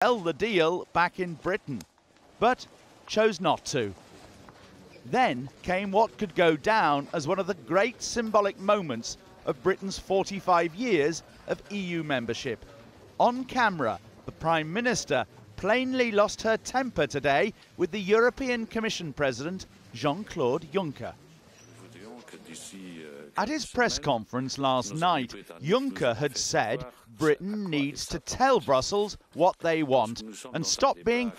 sell the deal back in Britain, but chose not to. Then came what could go down as one of the great symbolic moments of Britain's 45 years of EU membership. On camera, the Prime Minister plainly lost her temper today with the European Commission President, Jean-Claude Juncker. At his press conference last night, Juncker had said Britain needs to tell Brussels what they want and stop being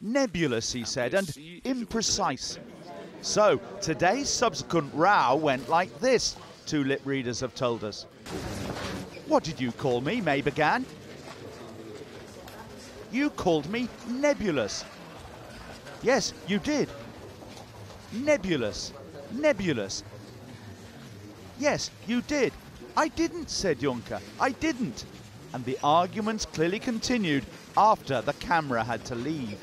nebulous, he said, and imprecise. So today's subsequent row went like this, two lip readers have told us. "What did you call me?" May began. "You called me nebulous." "Yes, you did." "Nebulous, nebulous." "Yes, you did." "I didn't," said Juncker. "I didn't." And the arguments clearly continued after the camera had to leave.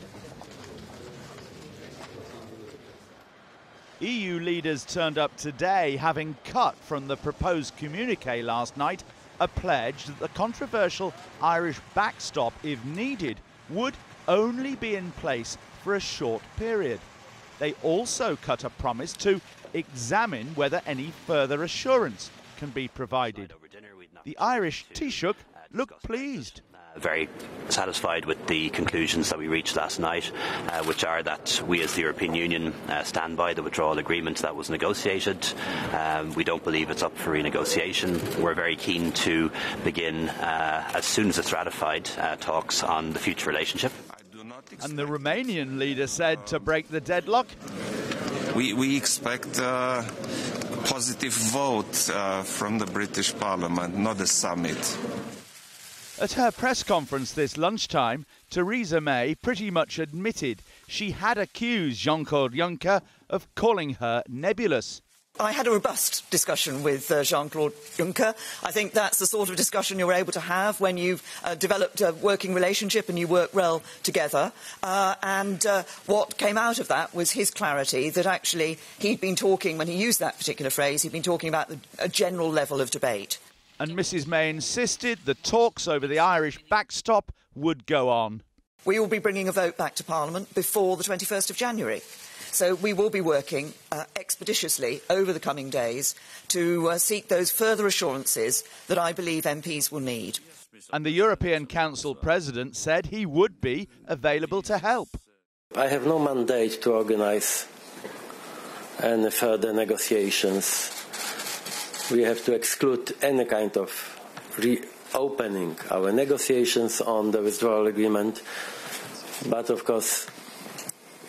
EU leaders turned up today, having cut from the proposed communiqué last night a pledge that the controversial Irish backstop, if needed, would only be in place for a short period. They also cut a promise to examine whether any further assurance can be provided. The Irish Taoiseach looked pleased. Very satisfied with the conclusions that we reached last night, which are that we as the European Union stand by the withdrawal agreement that was negotiated. We don't believe it's up for renegotiation. We're very keen to begin, as soon as it's ratified, talks on the future relationship. And the Romanian leader said to break the deadlock, We expect a positive vote from the British Parliament, not a summit. At her press conference this lunchtime, Theresa May pretty much admitted she had accused Jean-Claude Juncker of calling her nebulous. I had a robust discussion with Jean-Claude Juncker. I think that's the sort of discussion you're able to have when you've developed a working relationship and you work well together. What came out of that was his clarity that actually he'd been talking, when he used that particular phrase, he'd been talking about a general level of debate. And Mrs May insisted the talks over the Irish backstop would go on. We will be bringing a vote back to Parliament before the 21st of January. So we will be working expeditiously over the coming days to seek those further assurances that I believe MPs will need. And the European Council President said he would be available to help. I have no mandate to organise any further negotiations. We have to exclude any kind of reopening our negotiations on the withdrawal agreement. But of course,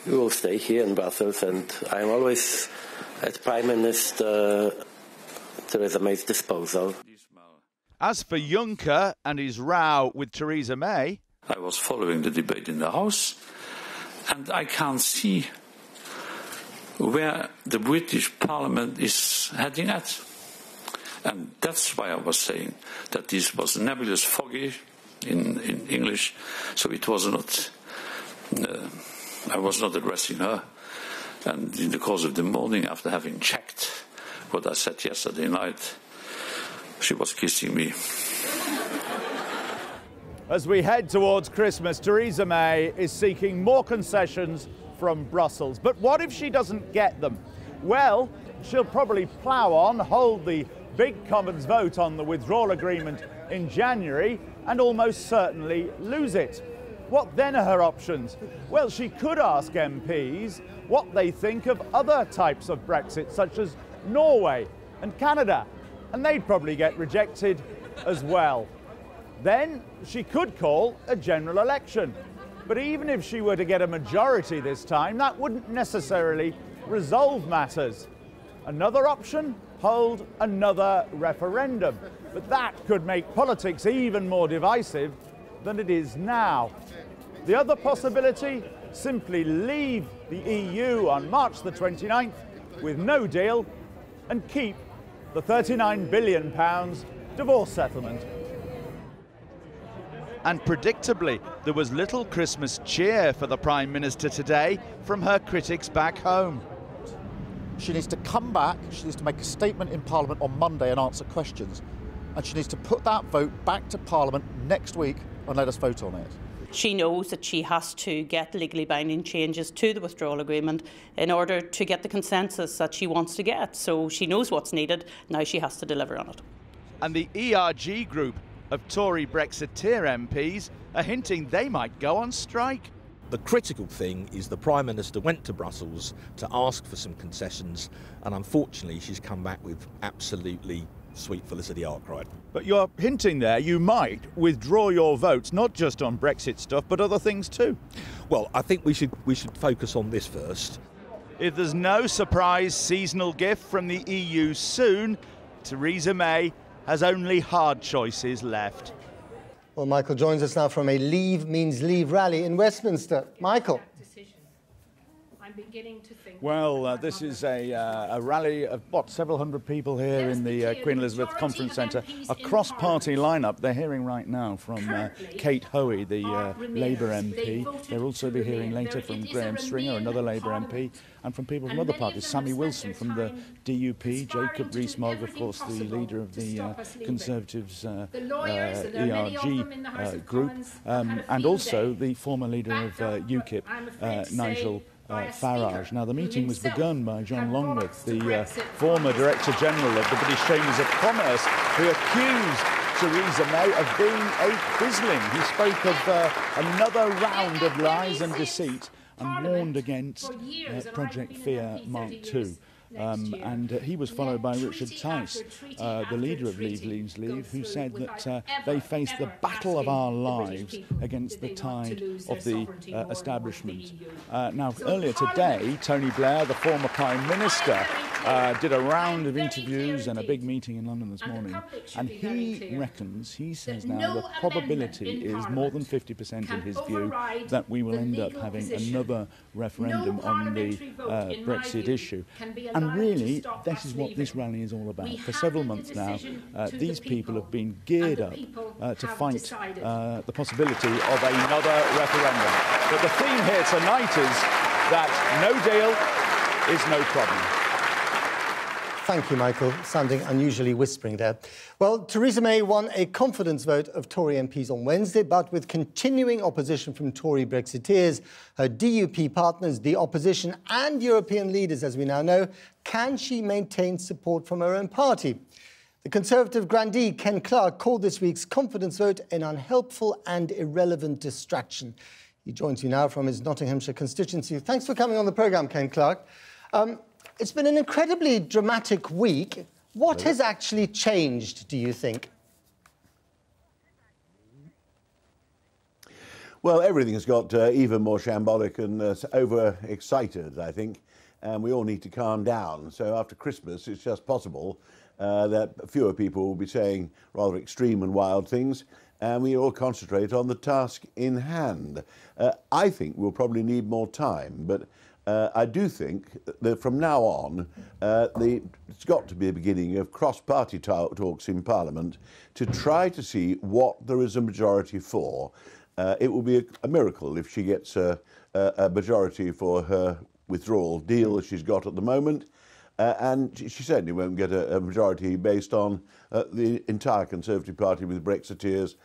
we will stay here in Brussels, and I'm always at Prime Minister Theresa May's disposal. As for Juncker and his row with Theresa May, I was following the debate in the House, and I can't see where the British Parliament is heading at. And that's why I was saying that this was nebulous, foggy in English, so it was not... I was not addressing her. And in the course of the morning, after having checked what I said yesterday night, she was kissing me. As we head towards Christmas, Theresa May is seeking more concessions from Brussels. But what if she doesn't get them? Well, she'll probably plough on, hold the big Commons vote on the withdrawal agreement in January, and almost certainly lose it. What then are her options? Well, she could ask MPs what they think of other types of Brexit, such as Norway and Canada, and they'd probably get rejected as well. Then she could call a general election. But even if she were to get a majority this time, that wouldn't necessarily resolve matters. Another option? Hold another referendum. But that could make politics even more divisive than it is now. The other possibility? Simply leave the EU on March the 29th with no deal and keep the £39 billion divorce settlement. And predictably, there was little Christmas cheer for the Prime Minister today from her critics back home. She needs to come back, she needs to make a statement in Parliament on Monday and answer questions. And she needs to put that vote back to Parliament next week and let us vote on it. She knows that she has to get legally binding changes to the withdrawal agreement in order to get the consensus that she wants to get. So she knows what's needed. Now she has to deliver on it. And the ERG group of Tory Brexiteer MPs are hinting they might go on strike. The critical thing is the Prime Minister went to Brussels to ask for some concessions, and unfortunately she's come back with absolutely sweet Felicity Arkwright. But you're hinting there you might withdraw your votes, not just on Brexit stuff, but other things too. Well, I think we should focus on this first. If there's no surprise seasonal gift from the EU soon, Theresa May has only hard choices left. Well, Michael joins us now from a Leave Means Leave rally in Westminster. Michael. Well, this is a rally of, several hundred people here in the Queen Elizabeth Conference Centre. A cross-party lineup. They're hearing right now from Kate Hoey, the Labour MP. They'll also be hearing later from Graham Stringer, another Labour MP, and from people from other parties. Sammy Wilson from the DUP, Jacob Rees-Mogg, of course, the leader of the Conservatives ERG group, and also the former leader of UKIP, Nigel Farage. Now, the meeting was begun by John Longworth, the former Director General of the British Chambers of Commerce, who accused Theresa May of being a quizzling. He spoke of another round of lies and deceit and warned against Project Fear Mark II. And he was followed by Richard Tice, the leader of Leave Means Leave, who said that they faced the battle of our lives against the tide of the establishment. Now, earlier today, Tony Blair, the former Prime Minister, did a round of interviews and a big meeting in London this morning, and he reckons, he says now, the probability is more than 50% in his view that we will end up having another referendum on the Brexit issue. And really, this is what this rally is all about. For several months now, these people have been geared up to fight the possibility of another referendum. But the theme here tonight is that no deal is no problem. Thank you, Michael. Sounding unusually whispering there. Well, Theresa May won a confidence vote of Tory MPs on Wednesday, but with continuing opposition from Tory Brexiteers, her DUP partners, the opposition and European leaders, as we now know, can she maintain support from her own party? The Conservative grandee, Ken Clarke, called this week's confidence vote an unhelpful and irrelevant distraction. He joins you now from his Nottinghamshire constituency. Thanks for coming on the programme, Ken Clarke. It's been an incredibly dramatic week. What has actually changed, do you think? Well, everything's got even more shambolic and overexcited, I think, and we all need to calm down. So after Christmas, it's just possible that fewer people will be saying rather extreme and wild things, and we all concentrate on the task in hand. I think we'll probably need more time, but I do think that from now on, it's got to be a beginning of cross-party talks in Parliament to try to see what there is a majority for. It will be a miracle if she gets a majority for her withdrawal deal that she's got at the moment. And she certainly won't get a majority based on the entire Conservative Party with Brexiteers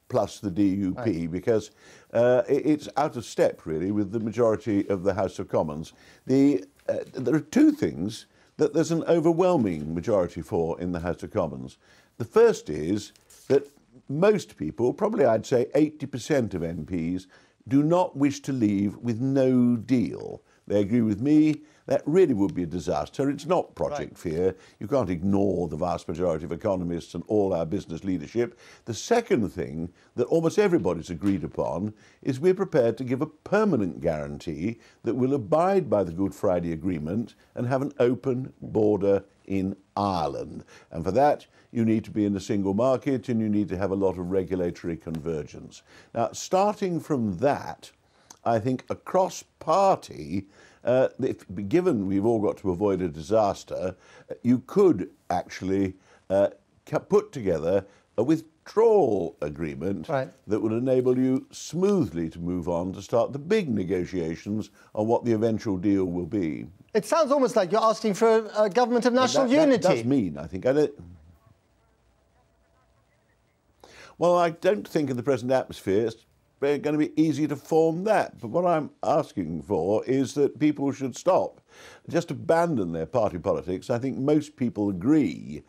plus the DUP, because it's out of step, really, with the majority of the House of Commons. There are two things that there's an overwhelming majority for in the House of Commons. The first is that most people, probably I'd say 80% of MPs, do not wish to leave with no deal. They agree with me, that really would be a disaster. It's not Project Fear. You can't ignore the vast majority of economists and all our business leadership. The second thing that almost everybody's agreed upon is we're prepared to give a permanent guarantee that we'll abide by the Good Friday Agreement and have an open border in Ireland. And for that, you need to be in the single market and you need to have a lot of regulatory convergence. Now, starting from that, I think across party, given we've all got to avoid a disaster, you could actually put together a withdrawal agreement that would enable you smoothly to move on to start the big negotiations on what the eventual deal will be. It sounds almost like you're asking for a government of national unity. That does mean, I think. Well, I don't think in the present atmosphere it's going to be easy to form that. But what I'm asking for is that people should stop, just abandon their party politics. I think most people agree,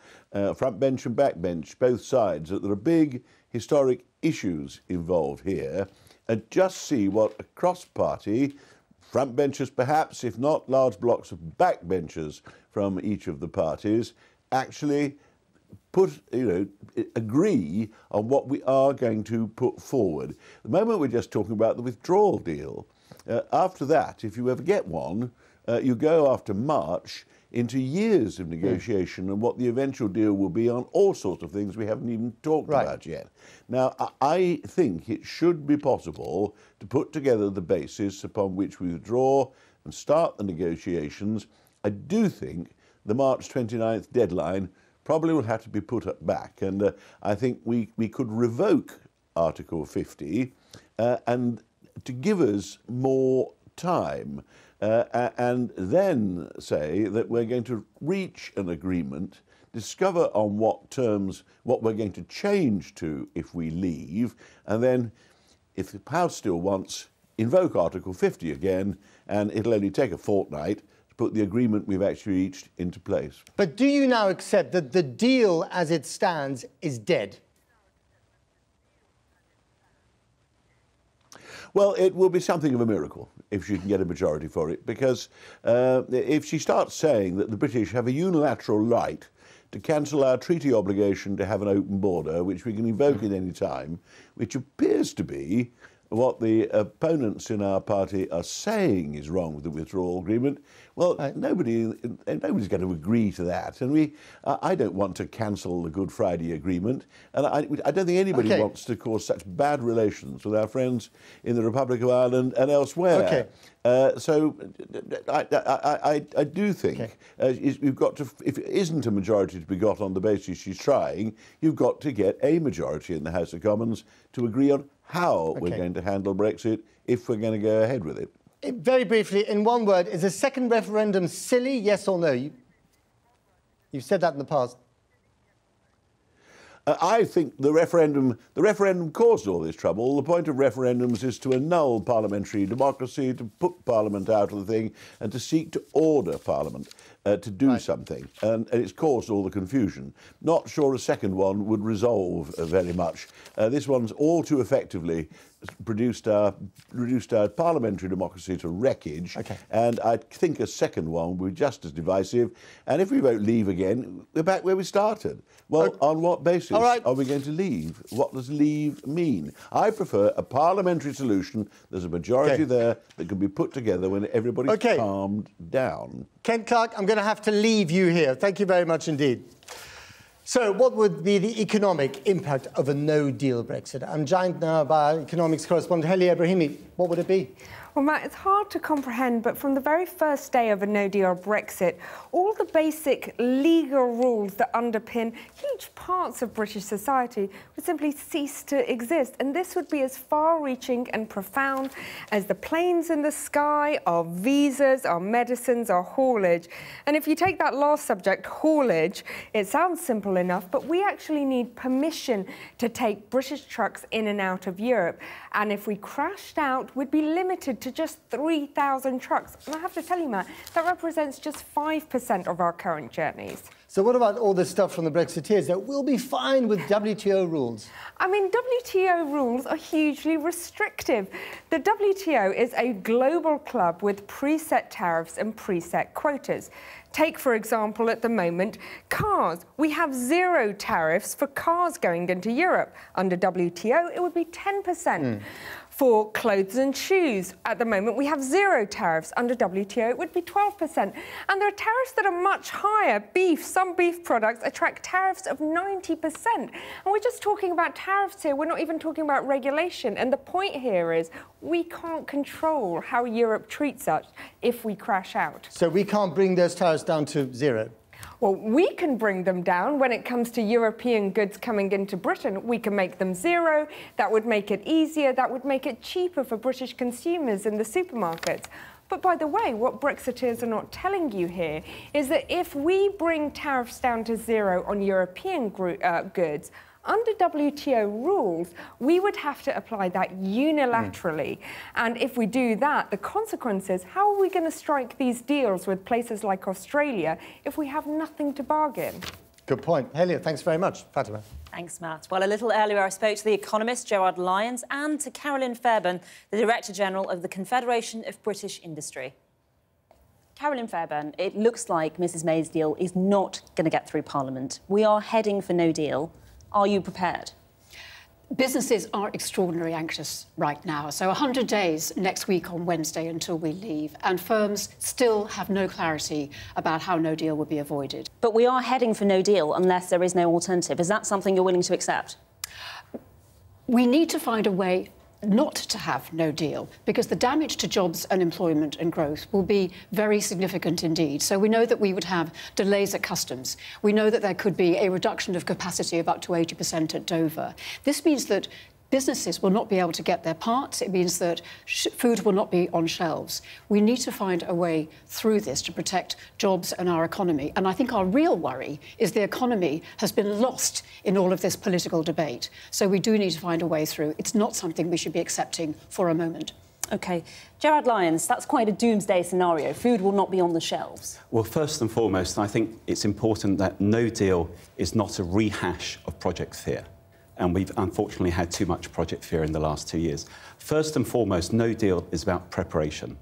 front bench and back bench, both sides, that there are big historic issues involved here, and just see what a cross-party, front benchers perhaps, if not large blocks of back benchers from each of the parties, actually agree on what we are going to put forward. At the moment we're just talking about the withdrawal deal. After that, if you ever get one, you go after March into years of negotiation and what the eventual deal will be on all sorts of things we haven't even talked about yet. Now, I think it should be possible to put together the basis upon which we withdraw and start the negotiations. I do think the March 29th deadline probably will have to be put back, and I think we could revoke Article 50 and to give us more time and then say that we're going to reach an agreement, discover on what terms what we're going to change to if we leave, and then, if the House still wants, invoke Article 50 again, and it'll only take a fortnight to put the agreement we've actually reached into place. But do you now accept that the deal as it stands is dead? Well, it will be something of a miracle if she can get a majority for it, because if she starts saying that the British have a unilateral right to cancel our treaty obligation to have an open border, which we can invoke at any time, which appears to be what the opponents in our party are saying is wrong with the withdrawal agreement, well, nobody's going to agree to that. And I don't want to cancel the Good Friday Agreement, and I don't think anybody wants to cause such bad relations with our friends in the Republic of Ireland and elsewhere. So I do think you've got to, if it isn't a majority to be got on the basis she's trying, you've got to get a majority in the House of Commons to agree on how we're going to handle Brexit if we're going to go ahead with it. Very briefly, in one word, is a second referendum silly, yes or no? You've said that in the past. I think the referendum caused all this trouble. The point of referendums is to annul parliamentary democracy, to put Parliament out of the thing, and to seek to order Parliament to do something. And it's caused all the confusion. Not sure a second one would resolve very much. This one's all too effectively reduced our parliamentary democracy to wreckage, and I think a second one would be just as divisive. And if we vote leave again, we're back where we started. Well, on what basis are we going to leave? What does leave mean? I prefer a parliamentary solution. There's a majority there that can be put together when everybody's calmed down. Ken Clark, I'm going to have to leave you here. Thank you very much indeed. So what would be the economic impact of a no-deal Brexit? I'm joined now by economics correspondent Heli Ibrahimi. What would it be? Well, Matt, it's hard to comprehend, but from the very first day of a no-deal Brexit, all the basic legal rules that underpin huge parts of British society would simply cease to exist. And this would be as far-reaching and profound as the planes in the sky, our visas, our medicines, our haulage. And if you take that last subject, haulage, it sounds simple enough, but we actually need permission to take British trucks in and out of Europe. And if we crashed out, we'd be limited to just 3,000 trucks. And I have to tell you, Matt, that represents just 5% of our current journeys. So what about all this stuff from the Brexiteers that we'll be fine with WTO rules? I mean, WTO rules are hugely restrictive. The WTO is a global club with preset tariffs and preset quotas. Take, for example, at the moment, cars. We have 0 tariffs for cars going into Europe. Under WTO, it would be 10%. For clothes and shoes, at the moment, we have 0 tariffs. Under WTO, it would be 12%. And there are tariffs that are much higher. Beef, some beef products attract tariffs of 90%. And we're just talking about tariffs here. We're not even talking about regulation. And the point here is we can't control how Europe treats us if we crash out. So we can't bring those tariffs down to 0? Well, we can bring them down when it comes to European goods coming into Britain. We can make them 0. That would make it easier. That would make it cheaper for British consumers in the supermarkets. But by the way, what Brexiteers are not telling you here is that if we bring tariffs down to 0 on European goods, Under WTO rules, we would have to apply that unilaterally. And if we do that, the consequences, how are we going to strike these deals with places like Australia if we have nothing to bargain? Good point. Helia, thanks very much. Fatima. Thanks, Matt. Well, a little earlier I spoke to the economist Gerard Lyons and to Carolyn Fairbairn, the Director-General of the Confederation of British Industry. Carolyn Fairbairn, it looks like Mrs May's deal is not going to get through Parliament. We are heading for no deal. Are you prepared? Businesses are extraordinarily anxious right now. So 100 days next week on Wednesday until we leave, and firms still have no clarity about how no deal will be avoided. But we are heading for no deal unless there is no alternative. Is that something you're willing to accept? We need to find a way not to have no deal, because the damage to jobs and employment and growth will be very significant indeed. So we know that we would have delays at customs. We know that there could be a reduction of capacity of up to 80% at Dover. This means that businesses will not be able to get their parts. It means that food will not be on shelves. We need to find a way through this to protect jobs and our economy. And I think our real worry is the economy has been lost in all of this political debate. So we do need to find a way through. It's not something we should be accepting for a moment. OK. Gerard Lyons, that's quite a doomsday scenario. Food will not be on the shelves. Well, first and foremost, I think it's important that no deal is not a rehash of Project Fear. And we've unfortunately had too much Project Fear in the last 2 years. First and foremost, no deal is about preparation.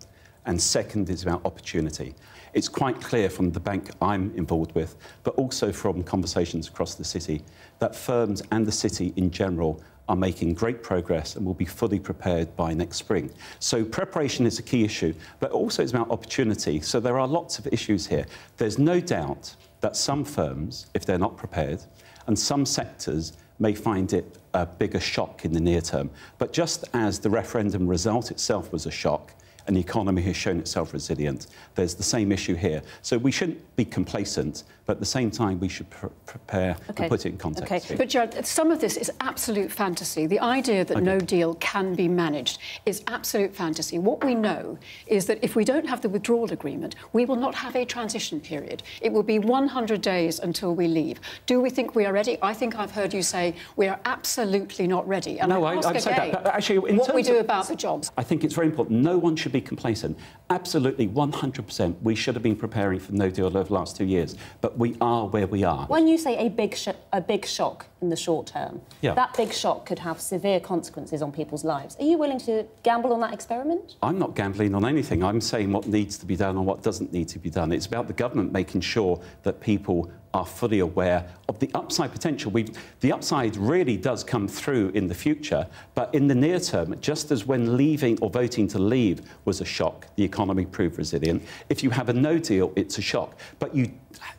And second is about opportunity. It's quite clear from the bank I'm involved with, but also from conversations across the city, that firms and the city in general are making great progress and will be fully prepared by next spring. So preparation is a key issue, but also it's about opportunity. So there are lots of issues here. There's no doubt that some firms, if they're not prepared, and some sectors may find it a bigger shock in the near term. But just as the referendum result itself was a shock, and the economy has shown itself resilient, there's the same issue here. So we shouldn't be complacent, but at the same time, we should prepare and put it in context. Okay. But, Gerard, some of this is absolute fantasy. The idea that no deal can be managed is absolute fantasy. What we know is that if we don't have the withdrawal agreement, we will not have a transition period. It will be 100 days until we leave. Do we think we are ready? I think I've heard you say we are absolutely not ready. And no, I ask again, that. But actually, what we do about the jobs. I think it's very important. No one should be complacent. Absolutely, 100%. We should have been preparing for no deal over the last 2 years, but we are where we are. When you say a big shock in the short term, that big shock could have severe consequences on people's lives. Are you willing to gamble on that experiment? I'm not gambling on anything. I'm saying what needs to be done and what doesn't need to be done. It's about the government making sure that people are fully aware of the upside potential. The upside really does come through in the future, but in the near term, just as when leaving or voting to leave was a shock, the economy proved resilient. If you have a no deal, it's a shock. But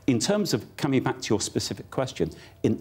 in terms of coming back to your specific question, in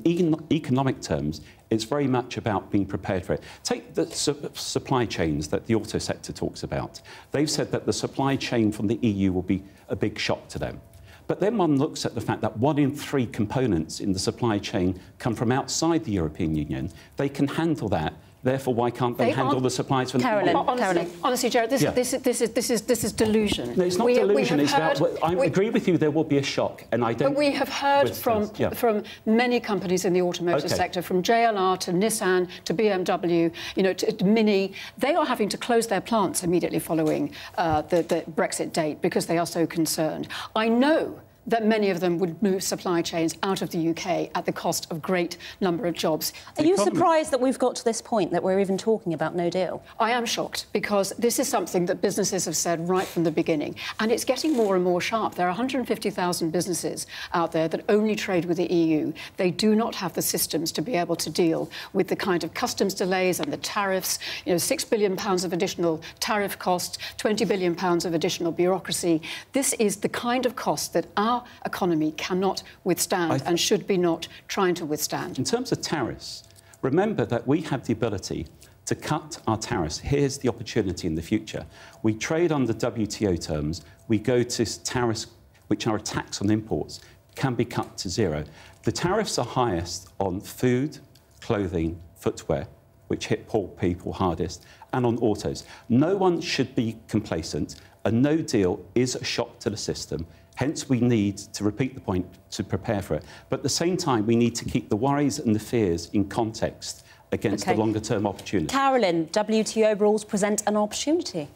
economic terms, it's very much about being prepared for it. Take the supply chains that the auto sector talks about. They've said that the supply chain from the EU will be a big shock to them. But then one looks at the fact that 1 in 3 components in the supply chain come from outside the European Union. They can handle that. Therefore, why can't they handle the supplies from Carolyn, honestly, Gerard, this is delusion. No, it's not delusion. It's about. I agree with you. There will be a shock, and I don't. But we have heard from many companies in the automotive sector, from JLR to Nissan to BMW, to Mini. They are having to close their plants immediately following the Brexit date because they are so concerned. I know that many of them would move supply chains out of the UK at the cost of great number of jobs. Are you surprised that we've got to this point, that we're even talking about no deal? I am shocked, because this is something that businesses have said right from the beginning, and it's getting more and more sharp. There are 150,000 businesses out there that only trade with the EU. They do not have the systems to be able to deal with the kind of customs delays and the tariffs, £6 billion of additional tariff costs, £20 billion of additional bureaucracy. This is the kind of cost that our economy cannot withstand and should be not trying to withstand. In terms of tariffs, remember that we have the ability to cut our tariffs. Here's the opportunity in the future. We trade under WTO terms. We go to tariffs which are a tax on imports, can be cut to zero. The tariffs are highest on food, clothing, footwear, which hit poor people hardest, and on autos. No one should be complacent. A no deal is a shock to the system. Hence, we need, to repeat the point, to prepare for it. But at the same time, we need to keep the worries and the fears in context against the longer-term opportunity. Carolyn, WTO rules present an opportunity.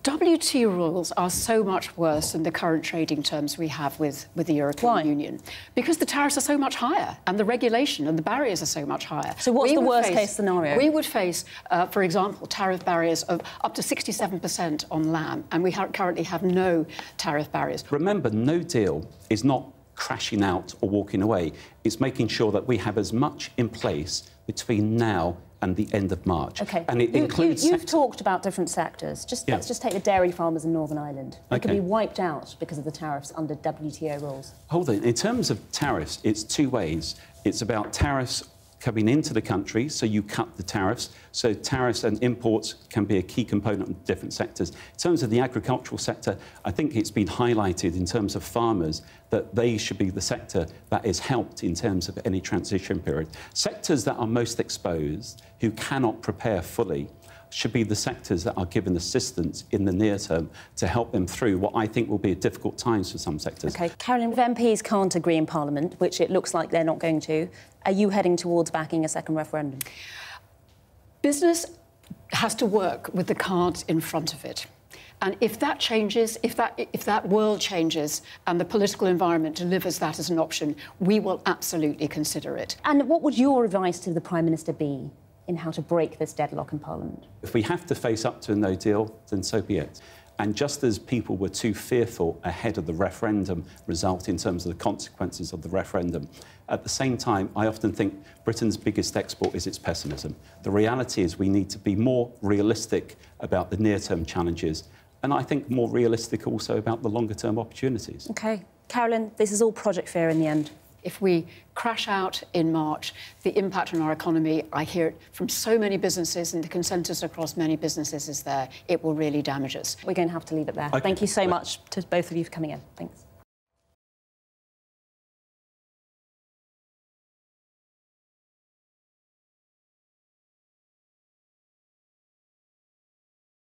WTO rules are so much worse than the current trading terms we have with the European Union. Because the tariffs are so much higher and the regulation and the barriers are so much higher. So what's the worst-case scenario? We would face, for example, tariff barriers of up to 67% on lamb, and we currently have no tariff barriers. Remember, no deal is not crashing out or walking away. It's making sure that we have as much in place between now and the end of March. OK. And it includes You've talked about different sectors. Let's just take the dairy farmers in Northern Ireland. They could be wiped out because of the tariffs under WTO rules. Hold on. In terms of tariffs, it's two ways. It's about tariffs coming into the country, so you cut the tariffs. So tariffs and imports can be a key component of different sectors. In terms of the agricultural sector, I think it's been highlighted in terms of farmers that they should be the sector that is helped in terms of any transition period. Sectors that are most exposed, who cannot prepare fully, should be the sectors that are given assistance in the near term to help them through what I think will be difficult times for some sectors. OK. Carolyn, if MPs can't agree in Parliament, which it looks like they're not going to, are you heading towards backing a second referendum? Business has to work with the cards in front of it. And if that changes, if that world changes and the political environment delivers that as an option, we will absolutely consider it. And what would your advice to the Prime Minister be in how to break this deadlock in Parliament? If we have to face up to a no deal, then so be it. And just as people were too fearful ahead of the referendum result in terms of the consequences of the referendum, at the same time, I often think Britain's biggest export is its pessimism. The reality is we need to be more realistic about the near-term challenges, and I think more realistic also about the longer-term opportunities. OK. Carolyn, this is all project fear in the end. If we crash out in March, the impact on our economy, I hear it from so many businesses, and the consensus across many businesses is there, it will really damage us. We're going to have to leave it there. Okay. Thank you so much to both of you for coming in. Thanks.